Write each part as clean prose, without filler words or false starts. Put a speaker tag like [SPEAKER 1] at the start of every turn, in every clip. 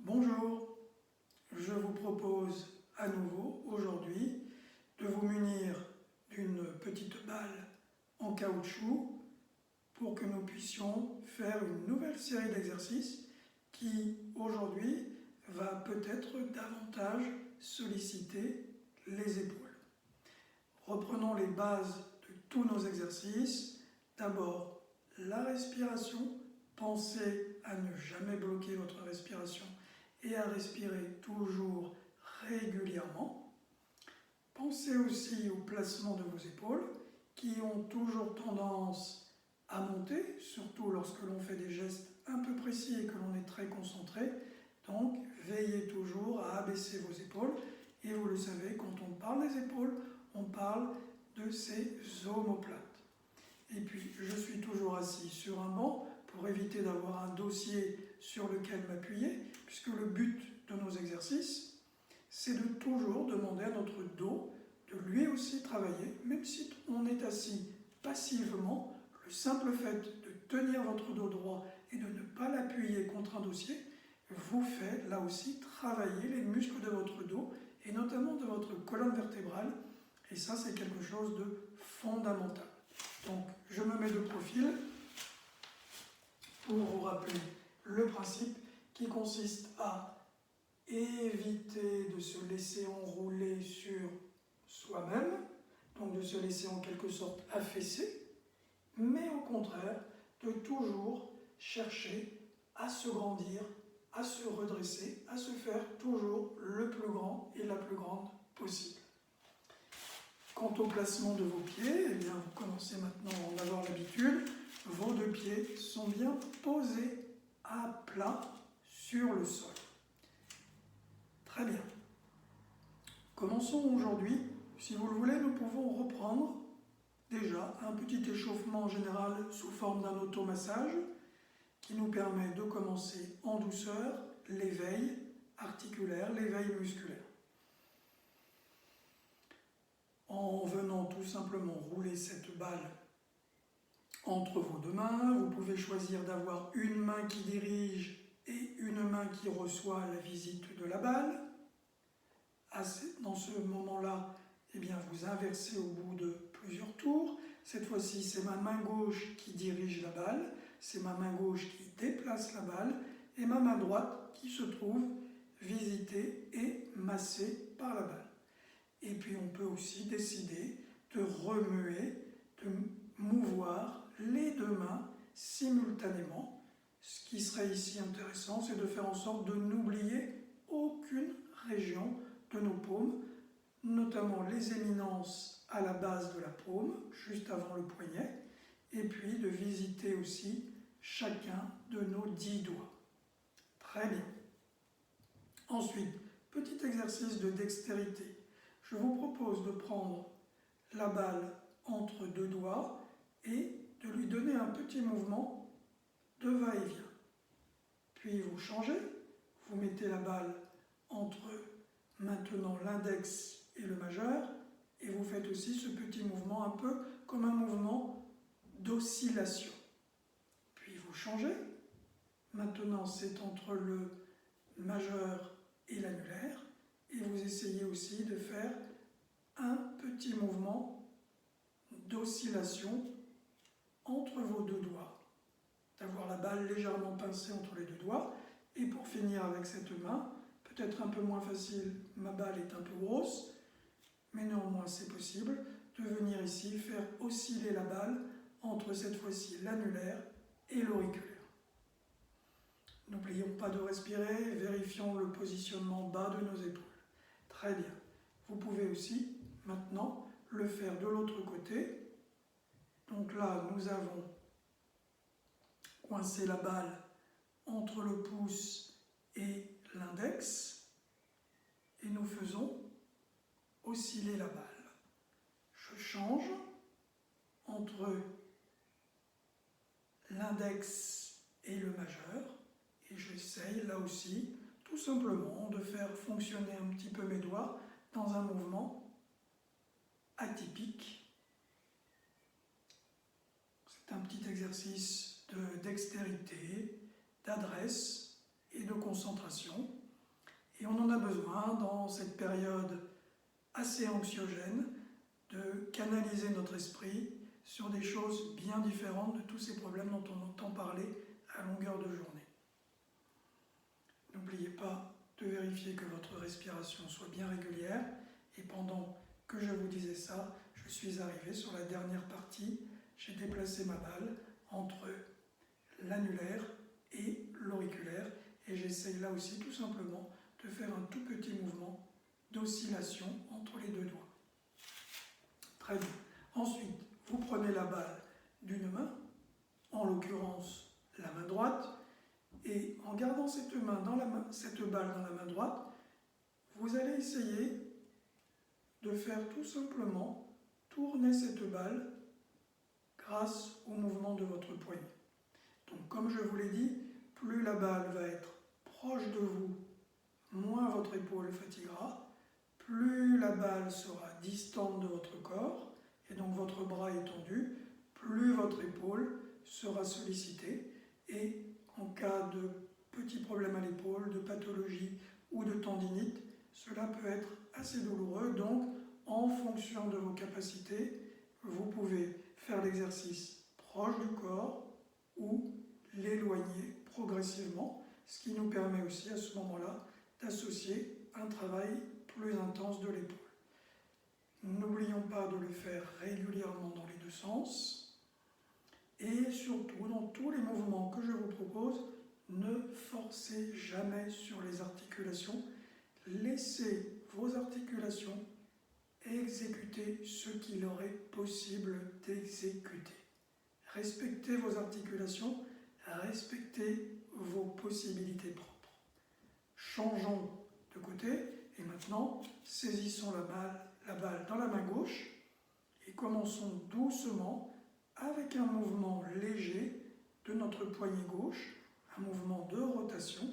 [SPEAKER 1] Bonjour, je vous propose à nouveau aujourd'hui de vous munir d'une petite balle en caoutchouc pour que nous puissions faire une nouvelle série d'exercices qui aujourd'hui va peut-être davantage solliciter les épaules. Reprenons les bases de tous nos exercices. D'abord, la respiration. Pensez à ne jamais bloquer votre respiration et à respirer toujours régulièrement. Pensez aussi au placement de vos épaules qui ont toujours tendance à monter, surtout lorsque l'on fait des gestes un peu précis et que l'on est très concentré. Donc, veillez toujours à abaisser vos épaules. Et vous le savez, quand on parle des épaules, on parle de ces omoplates. Et puis, je suis toujours assis sur un banc pour éviter d'avoir un dossier sur lequel m'appuyer, puisque le but de nos exercices, c'est de toujours demander à notre dos de lui aussi travailler, même si on est assis passivement, le simple fait de tenir votre dos droit et de ne pas l'appuyer contre un dossier vous fait là aussi travailler les muscles de votre dos et notamment de votre colonne vertébrale, et ça c'est quelque chose de fondamental. Donc je me mets de profil pour vous rappeler le principe qui consiste à éviter de se laisser enrouler sur soi-même, donc de se laisser en quelque sorte affaisser, mais au contraire de toujours chercher à se grandir, à se redresser, à se faire toujours le plus grand et la plus grande possible. Quant au placement de vos pieds, eh bien, vous commencez maintenant à en avoir l'habitude. Vos deux pieds sont bien posés à plat sur le sol. Très bien. Commençons aujourd'hui. Si vous le voulez, nous pouvons reprendre déjà un petit échauffement général sous forme d'un automassage qui nous permet de commencer en douceur l'éveil articulaire, l'éveil musculaire. En venant tout simplement rouler cette balle entre vos deux mains, vous pouvez choisir d'avoir une main qui dirige et une main qui reçoit la visite de la balle. Dans ce moment-là, eh bien, vous inversez au bout de plusieurs tours. Cette fois-ci, c'est ma main gauche qui dirige la balle, c'est ma main gauche qui déplace la balle et ma main droite qui se trouve visitée et massée par la balle. Et puis on peut aussi décider de remuer, de mouvoir les deux mains simultanément. Ce qui serait ici intéressant, c'est de faire en sorte de n'oublier aucune région de nos paumes, notamment les éminences à la base de la paume, juste avant le poignet, et puis de visiter aussi chacun de nos 10 doigts. Très bien. Ensuite, petit exercice de dextérité. Je vous propose de prendre la balle entre deux doigts et de lui donner un petit mouvement de va-et-vient. Puis vous changez, vous mettez la balle entre maintenant l'index et le majeur et vous faites aussi ce petit mouvement un peu comme un mouvement d'oscillation. Puis vous changez, maintenant c'est entre le majeur et l'annulaire. Et vous essayez aussi de faire un petit mouvement d'oscillation entre vos deux doigts, d'avoir la balle légèrement pincée entre les deux doigts. Et pour finir avec cette main, peut-être un peu moins facile, ma balle est un peu grosse, mais néanmoins c'est possible, de venir ici faire osciller la balle entre cette fois-ci l'annulaire et l'auriculaire. N'oublions pas de respirer, vérifions le positionnement bas de nos épaules. Très bien. Vous pouvez aussi, maintenant, le faire de l'autre côté. Donc là, nous avons coincé la balle entre le pouce et l'index. Et nous faisons osciller la balle. Je change entre l'index et le majeur. Et j'essaye, là aussi, tout simplement de faire fonctionner un petit peu mes doigts dans un mouvement atypique. C'est un petit exercice de dextérité, d'adresse et de concentration. Et on en a besoin dans cette période assez anxiogène de canaliser notre esprit sur des choses bien différentes de tous ces problèmes dont on entend parler à longueur de journée. N'oubliez pas de vérifier que votre respiration soit bien régulière. Et pendant que je vous disais ça, je suis arrivé sur la dernière partie. J'ai déplacé ma balle entre l'annulaire et l'auriculaire. Et j'essaye là aussi tout simplement de faire un tout petit mouvement d'oscillation entre les deux doigts. Très bien. Ensuite, vous prenez la balle d'une main, en l'occurrence la main droite, et en gardant cette balle dans la main droite, vous allez essayer de faire tout simplement tourner cette balle grâce au mouvement de votre poignet. Donc comme je vous l'ai dit, plus la balle va être proche de vous, moins votre épaule fatiguera, plus la balle sera distante de votre corps, et donc votre bras étendu, plus votre épaule sera sollicitée, et en cas de petits problèmes à l'épaule, de pathologie ou de tendinite, cela peut être assez douloureux. Donc, en fonction de vos capacités, vous pouvez faire l'exercice proche du corps ou l'éloigner progressivement, ce qui nous permet aussi à ce moment-là d'associer un travail plus intense de l'épaule. N'oublions pas de le faire régulièrement dans les deux sens. Et surtout, dans tous les mouvements que je vous propose, ne forcez jamais sur les articulations. Laissez vos articulations exécuter ce qu'il leur est possible d'exécuter. Respectez vos articulations, respectez vos possibilités propres. Changeons de côté et maintenant, saisissons la balle dans la main gauche et commençons doucement avec un mouvement léger de notre poignet gauche, un mouvement de rotation,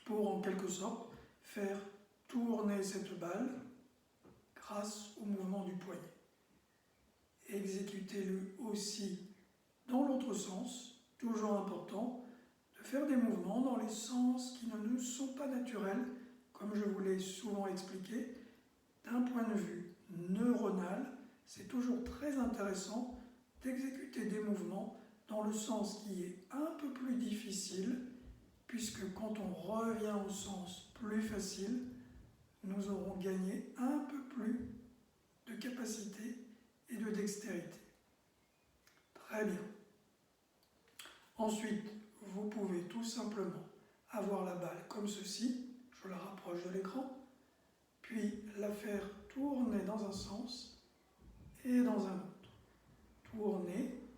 [SPEAKER 1] pour en quelque sorte faire tourner cette balle grâce au mouvement du poignet. Exécutez-le aussi dans l'autre sens, toujours important de faire des mouvements dans les sens qui ne nous sont pas naturels, comme je vous l'ai souvent expliqué. D'un point de vue neuronal, c'est toujours très intéressant d'exécuter des mouvements dans le sens qui est un peu plus difficile, puisque quand on revient au sens plus facile, nous aurons gagné un peu plus de capacité et de dextérité. Très bien. Ensuite, vous pouvez tout simplement avoir la balle comme ceci, je la rapproche de l'écran, puis la faire tourner dans un sens et dans un autre. Tourner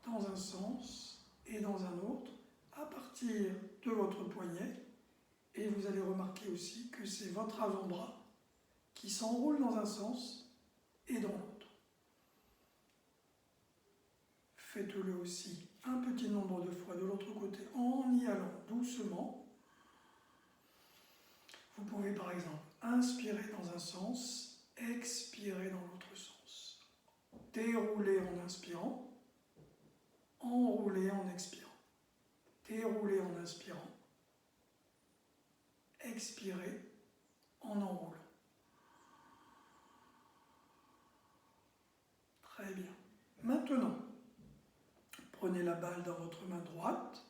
[SPEAKER 1] dans un sens et dans un autre à partir de votre poignet. Et vous allez remarquer aussi que c'est votre avant-bras qui s'enroule dans un sens et dans l'autre. Faites-le aussi un petit nombre de fois de l'autre côté en y allant doucement. Vous pouvez par exemple inspirer dans un sens, expirer dans l'autre sens. Dérouler en inspirant, enrouler en expirant. Dérouler en inspirant, expirer en enroulant. Très bien. Maintenant, prenez la balle dans votre main droite,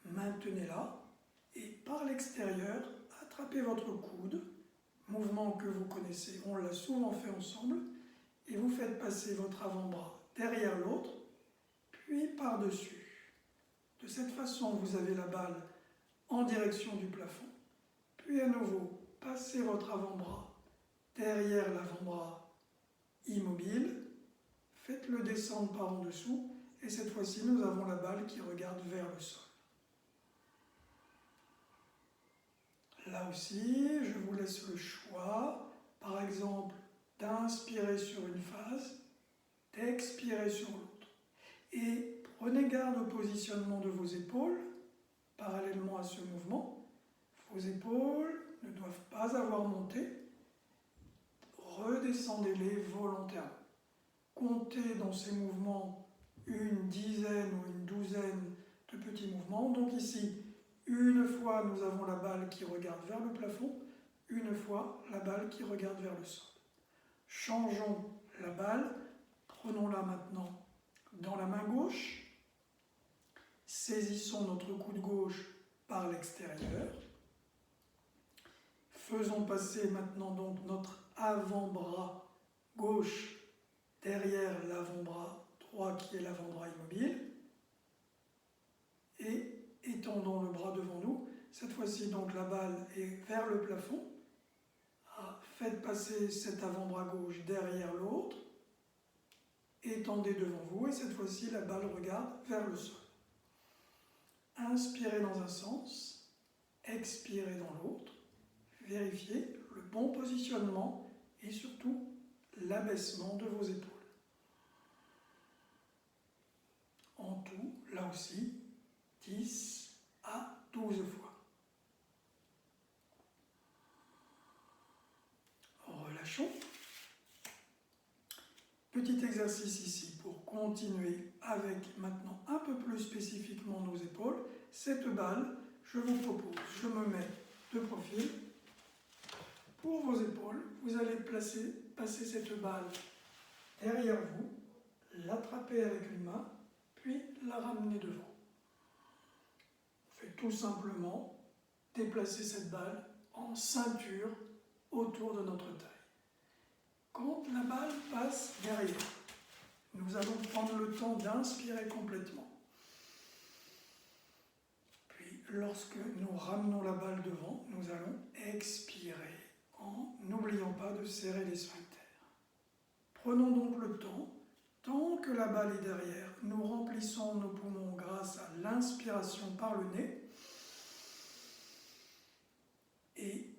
[SPEAKER 1] maintenez-la et par l'extérieur, attrapez votre coude, mouvement que vous connaissez, on l'a souvent fait ensemble, et vous faites passer votre avant-bras derrière l'autre, puis par-dessus. De cette façon, vous avez la balle en direction du plafond, puis à nouveau, passez votre avant-bras derrière l'avant-bras immobile, faites-le descendre par en dessous, et cette fois-ci, nous avons la balle qui regarde vers le sol. Là aussi, je vous laisse le choix, par exemple, d'inspirer sur une phase, d'expirer sur l'autre. Et prenez garde au positionnement de vos épaules, parallèlement à ce mouvement. Vos épaules ne doivent pas avoir monté. Redescendez-les volontairement. Comptez dans ces mouvements une dizaine ou une douzaine de petits mouvements. Donc ici, Une fois, nous avons la balle qui regarde vers le plafond, une fois, la balle qui regarde vers le sol. Changeons la balle, prenons-la maintenant dans la main gauche, saisissons notre coude gauche par l'extérieur, faisons passer maintenant donc notre avant-bras gauche derrière l'avant-bras droit qui est l'avant-bras immobile, et étendons le bras devant nous. Cette fois-ci, donc, la balle est vers le plafond. Faites passer cet avant-bras gauche derrière l'autre. Étendez devant vous et cette fois-ci, la balle regarde vers le sol. Inspirez dans un sens, expirez dans l'autre. Vérifiez le bon positionnement et surtout l'abaissement de vos épaules. En tout, là aussi, 10 à 12 fois. Relâchons. Petit exercice ici pour continuer avec maintenant un peu plus spécifiquement nos épaules. Cette balle, je vous propose, je me mets de profil. Pour vos épaules, vous allez passer cette balle derrière vous, l'attraper avec une main, puis la ramener devant. On fait tout simplement déplacer cette balle en ceinture autour de notre taille. Quand la balle passe derrière, nous allons prendre le temps d'inspirer complètement. Puis, lorsque nous ramenons la balle devant, nous allons expirer en n'oubliant pas de serrer les sphincters. Prenons donc le temps, tant que la balle est derrière, nous remplissons nos poumons grâce à l'inspiration par le nez et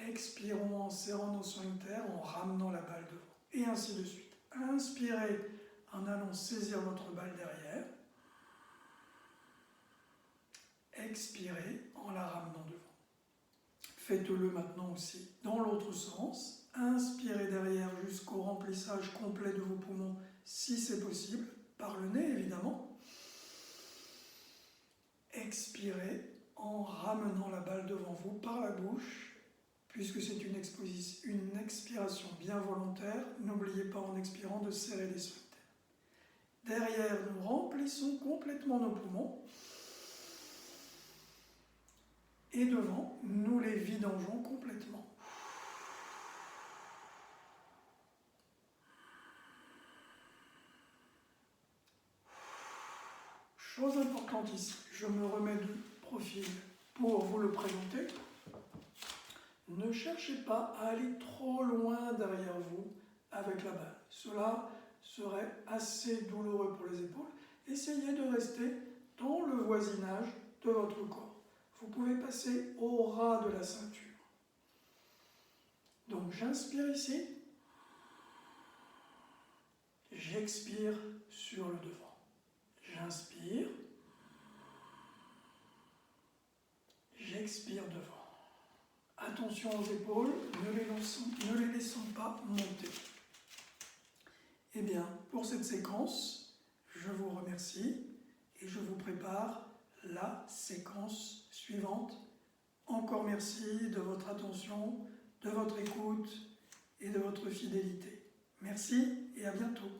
[SPEAKER 1] expirons en serrant nos sphincters, en ramenant la balle devant, et ainsi de suite. Inspirez en allant saisir votre balle derrière. Expirez en la ramenant devant. Faites-le maintenant aussi dans l'autre sens. Inspirez derrière jusqu'au remplissage complet de vos poumons, si c'est possible, par le nez évidemment. Expirez en ramenant la balle devant vous par la bouche. Puisque c'est une expiration bien volontaire, n'oubliez pas en expirant de serrer les sphincters. Derrière, nous remplissons complètement nos poumons. Et devant, nous les vidangeons complètement. Chose importante ici, je me remets de profil pour vous le présenter. Ne cherchez pas à aller trop loin derrière vous avec la balle. Cela serait assez douloureux pour les épaules. Essayez de rester dans le voisinage de votre corps. Vous pouvez passer au ras de la ceinture. Donc j'inspire ici. J'expire sur le devant. J'inspire. J'expire devant. Attention aux épaules, ne les laissons pas monter. Eh bien, pour cette séquence, je vous remercie et je vous prépare la séquence suivante. Encore merci de votre attention, de votre écoute et de votre fidélité. Merci et à bientôt.